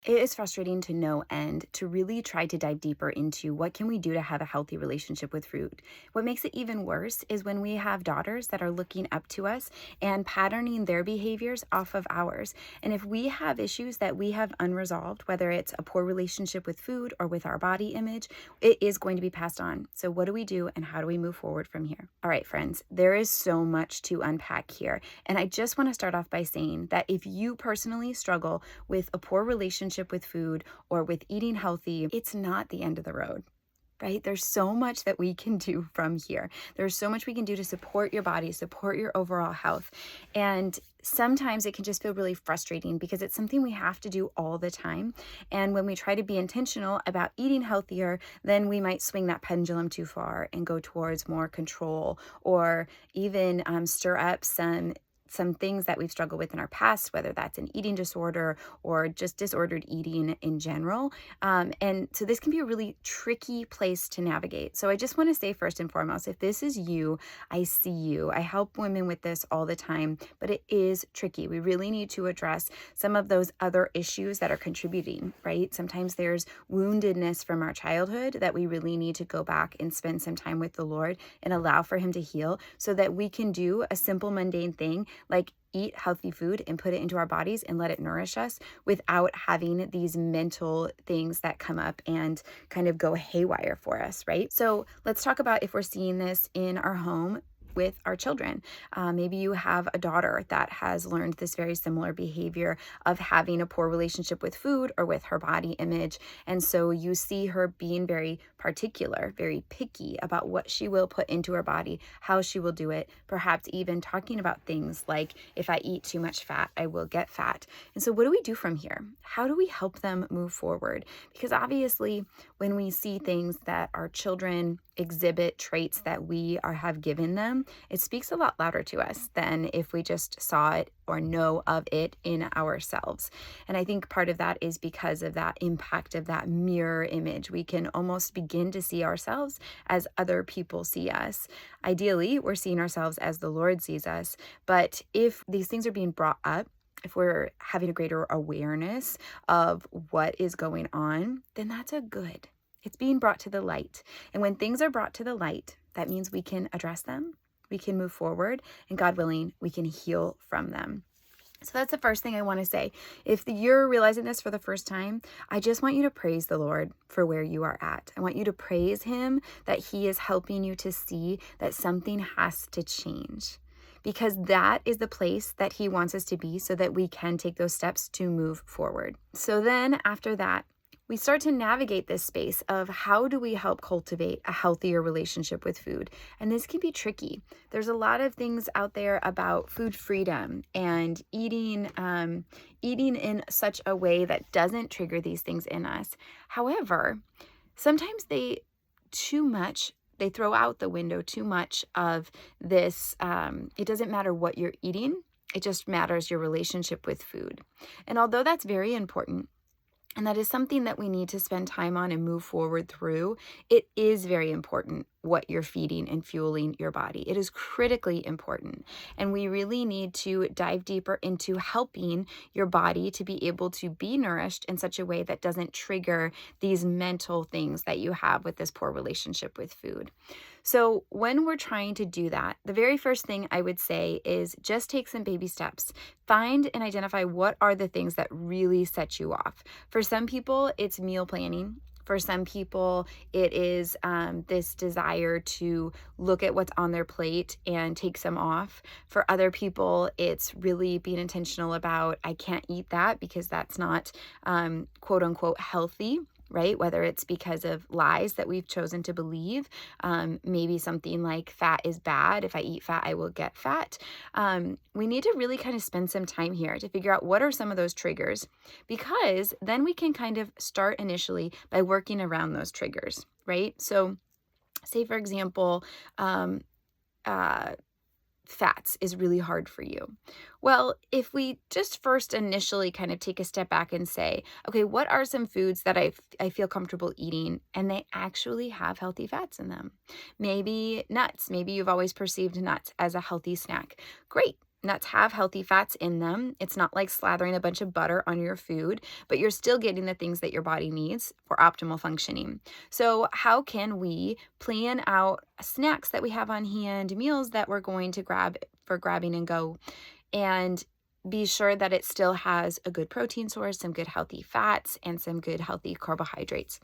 It is frustrating to no end to really try to dive deeper into what can we do to have a healthy relationship with food. What makes it even worse is when we have daughters that are looking up to us and patterning their behaviors off of ours. And if we have issues that we have unresolved, whether it's a poor relationship with food or with our body image, it is going to be passed on. So what do we do and how do we move forward from here? All right, friends, there is so much to unpack here. And I just want to start off by saying that if you personally struggle with a poor relationship with food or with eating healthy, it's not the end of the road. Right? There's so much that we can do from here. There's so much we can do to support your body, support your overall health. And sometimes it can just feel really frustrating because it's something we have to do all the time. And when we try to be intentional about eating healthier, then we might swing that pendulum too far and go towards more control or even stir up some things that we've struggled with in our past, whether that's an eating disorder or just disordered eating in general. And so this can be a really tricky place to navigate. So I just want to say first and foremost, if this is you, I see you. I help women with this all the time, but it is tricky. We really need to address some of those other issues that are contributing, right? Sometimes there's woundedness from our childhood that we really need to go back and spend some time with the Lord and allow for Him to heal so that we can do a simple, mundane thing like eat healthy food and put it into our bodies and let it nourish us without having these mental things that come up and kind of go haywire for us, right? So let's talk about if we're seeing this in our home with our children. Maybe you have a daughter that has learned this very similar behavior of having a poor relationship with food or with her body image. And so you see her being very particular, very picky about what she will put into her body, how she will do it, perhaps even talking about things like, if I eat too much fat, I will get fat. And so what do we do from here? How do we help them move forward? Because obviously, when we see things that our children exhibit traits that have given them, it speaks a lot louder to us than if we just saw it or know of it in ourselves. And I think part of that is because of that impact of that mirror image. We can almost begin to see ourselves as other people see us. Ideally, we're seeing ourselves as the Lord sees us. But if these things are being brought up, if we're having a greater awareness of what is going on, then that's a good. It's being brought to the light. And when things are brought to the light, that means we can address them, we can move forward, and God willing, we can heal from them. So that's the first thing I want to say. If you're realizing this for the first time, I just want you to praise the Lord for where you are at. I want you to praise Him that He is helping you to see that something has to change, because that is the place that He wants us to be so that we can take those steps to move forward. So then after that, we start to navigate this space of how do we help cultivate a healthier relationship with food. And this can be tricky. There's a lot of things out there about food freedom and eating in such a way that doesn't trigger these things in us. However, sometimes they throw out the window too much of this. It doesn't matter what you're eating. It just matters your relationship with food. And although that's very important, and that is something that we need to spend time on and move forward through, it is very important what you're feeding and fueling your body. It is critically important. And we really need to dive deeper into helping your body to be able to be nourished in such a way that doesn't trigger these mental things that you have with this poor relationship with food. So when we're trying to do that, the very first thing I would say is just take some baby steps. Find and identify what are the things that really set you off. For some people, it's meal planning. For some people, it is this desire to look at what's on their plate and take some off. For other people, it's really being intentional about, I can't eat that because that's not quote unquote healthy. Right? Whether it's because of lies that we've chosen to believe, maybe something like fat is bad. If I eat fat, I will get fat. We need to really kind of spend some time here to figure out what are some of those triggers, because then we can kind of start initially by working around those triggers, right? So say, for example, uh, fats is really hard for you. Well, if we just first initially kind of take a step back and say, okay, what are some foods that I feel comfortable eating and they actually have healthy fats in them? Maybe nuts. Maybe you've always perceived nuts as a healthy snack. Great. Nuts have healthy fats in them. It's not like slathering a bunch of butter on your food, but you're still getting the things that your body needs for optimal functioning. So, how can we plan out snacks that we have on hand, meals that we're going to grab for grabbing and go, and be sure that it still has a good protein source, some good healthy fats, and some good healthy carbohydrates?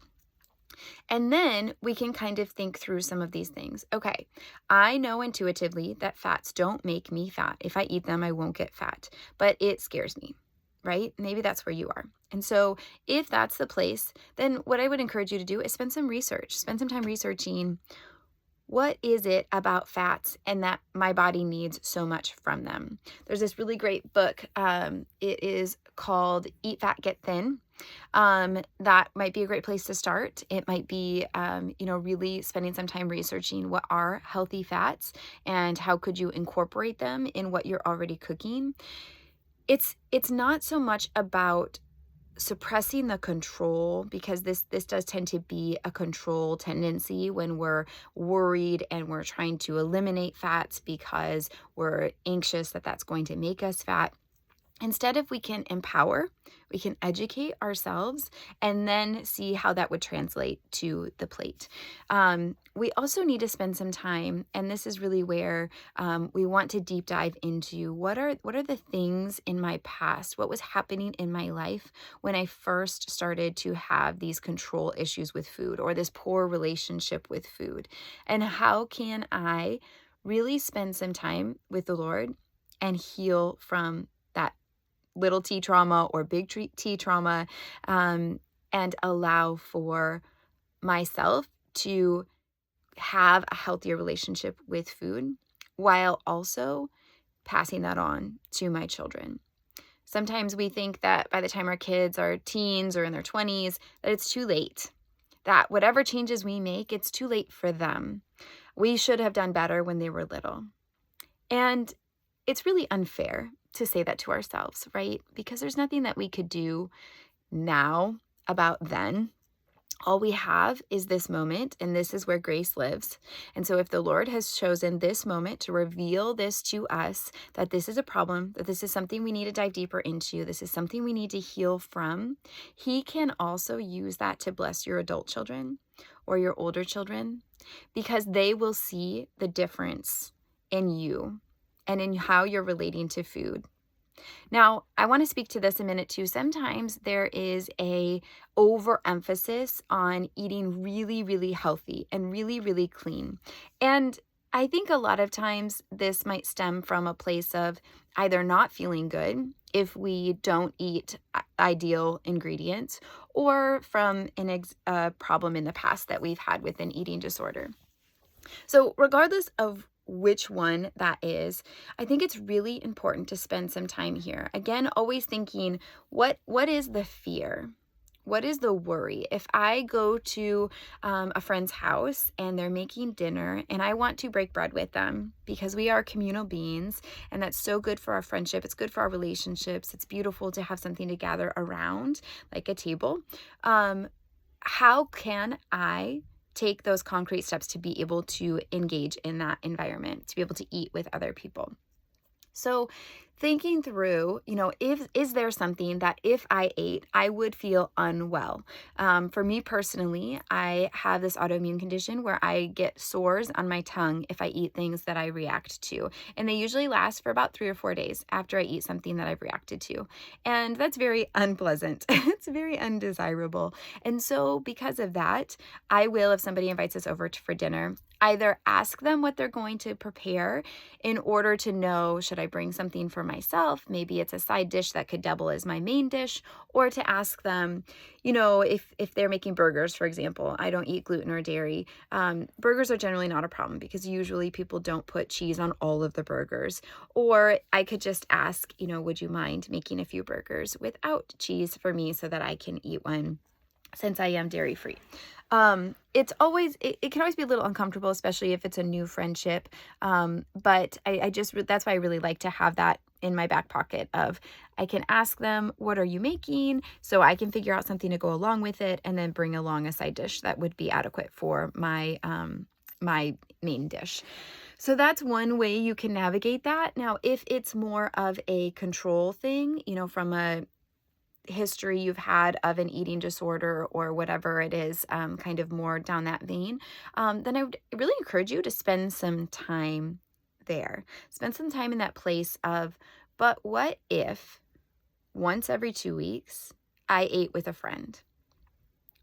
And then we can kind of think through some of these things. Okay, I know intuitively that fats don't make me fat. If I eat them, I won't get fat, but it scares me, right? Maybe that's where you are. And so, if that's the place, then what I would encourage you to do is spend some research, spend some time researching what is it about fats and that my body needs so much from them. There's this really great book. It is called Eat Fat, Get Thin. That might be a great place to start. It might be, really spending some time researching what are healthy fats and how could you incorporate them in what you're already cooking. It's not so much about suppressing the control, because this does tend to be a control tendency when we're worried and we're trying to eliminate fats because we're anxious that that's going to make us fat. Instead, if we can empower, we can educate ourselves and then see how that would translate to the plate. We also need to spend some time, and this is really where we want to deep dive into what are the things in my past, what was happening in my life when I first started to have these control issues with food or this poor relationship with food, and how can I really spend some time with the Lord and heal from that little t trauma or big T trauma, and allow for myself to have a healthier relationship with food while also passing that on to my children. Sometimes we think that by the time our kids are teens or in their 20s, that it's too late, that whatever changes we make, it's too late for them. We should have done better when they were little. And it's really unfair to say that to ourselves, right? Because there's nothing that we could do now about then. All we have is this moment, and this is where grace lives. And so if the Lord has chosen this moment to reveal this to us, that this is a problem, that this is something we need to dive deeper into, this is something we need to heal from, He can also use that to bless your adult children or your older children, because they will see the difference in you and in how you're relating to food. Now, I want to speak to this a minute too. Sometimes there is a overemphasis on eating really, really healthy and really, really clean. And I think a lot of times this might stem from a place of either not feeling good if we don't eat ideal ingredients, or from a problem in the past that we've had with an eating disorder. So, regardless of which one that is, I think it's really important to spend some time here. Again, always thinking, what is the fear? What is the worry? If I go to a friend's house and they're making dinner and I want to break bread with them because we are communal beings and that's so good for our friendship, it's good for our relationships, it's beautiful to have something to gather around, like a table. How can I take those concrete steps to be able to engage in that environment, to be able to eat with other people? So thinking through, is there something that if I ate, I would feel unwell? For me personally, I have this autoimmune condition where I get sores on my tongue if I eat things that I react to. And they usually last for about 3 or 4 days after I eat something that I've reacted to. And that's very unpleasant. It's very undesirable. And so because of that, I will, if somebody invites us over for dinner, either ask them what they're going to prepare in order to know, should I bring something for myself? Maybe it's a side dish that could double as my main dish, or to ask them, if they're making burgers, for example. I don't eat gluten or dairy. Burgers are generally not a problem because usually people don't put cheese on all of the burgers. Or I could just ask, would you mind making a few burgers without cheese for me so that I can eat one, since I am dairy free. It can always be a little uncomfortable, especially if it's a new friendship. But that's why I really like to have that in my back pocket of, I can ask them, what are you making? So I can figure out something to go along with it and then bring along a side dish that would be adequate for my, my main dish. So that's one way you can navigate that. Now, if it's more of a control thing, from a history you've had of an eating disorder or whatever it is, kind of more down that vein, then I would really encourage you to spend some time there. Spend some time in that place of, but what if once every 2 weeks I ate with a friend?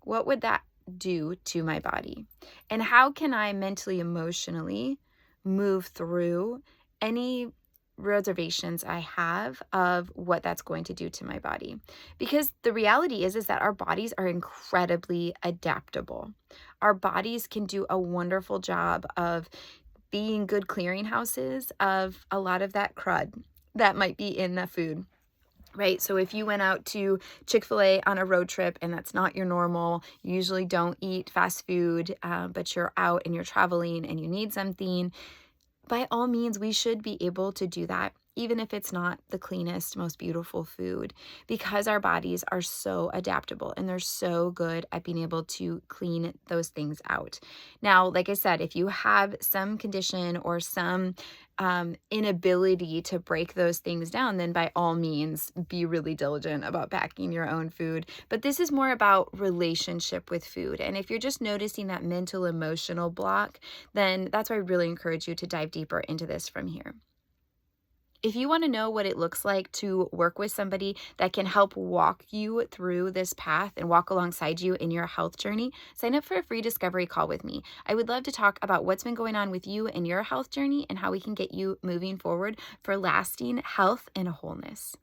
What would that do to my body? And how can I mentally, emotionally move through any reservations I have of what that's going to do to my body? Because the reality is that our bodies are incredibly adaptable. Our bodies can do a wonderful job of being good clearinghouses of a lot of that crud that might be in the food. Right. So if you went out to Chick-fil-A on a road trip and that's not your normal, you usually don't eat fast food, but you're out and you're traveling and you need something, by all means, we should be able to do that, even if it's not the cleanest, most beautiful food, because our bodies are so adaptable and they're so good at being able to clean those things out. Now, like I said, if you have some condition or some inability to break those things down, then by all means, be really diligent about packing your own food. But this is more about relationship with food. And if you're just noticing that mental, emotional block, then that's why I really encourage you to dive deeper into this from here. If you want to know what it looks like to work with somebody that can help walk you through this path and walk alongside you in your health journey, sign up for a free discovery call with me. I would love to talk about what's been going on with you in your health journey and how we can get you moving forward for lasting health and wholeness.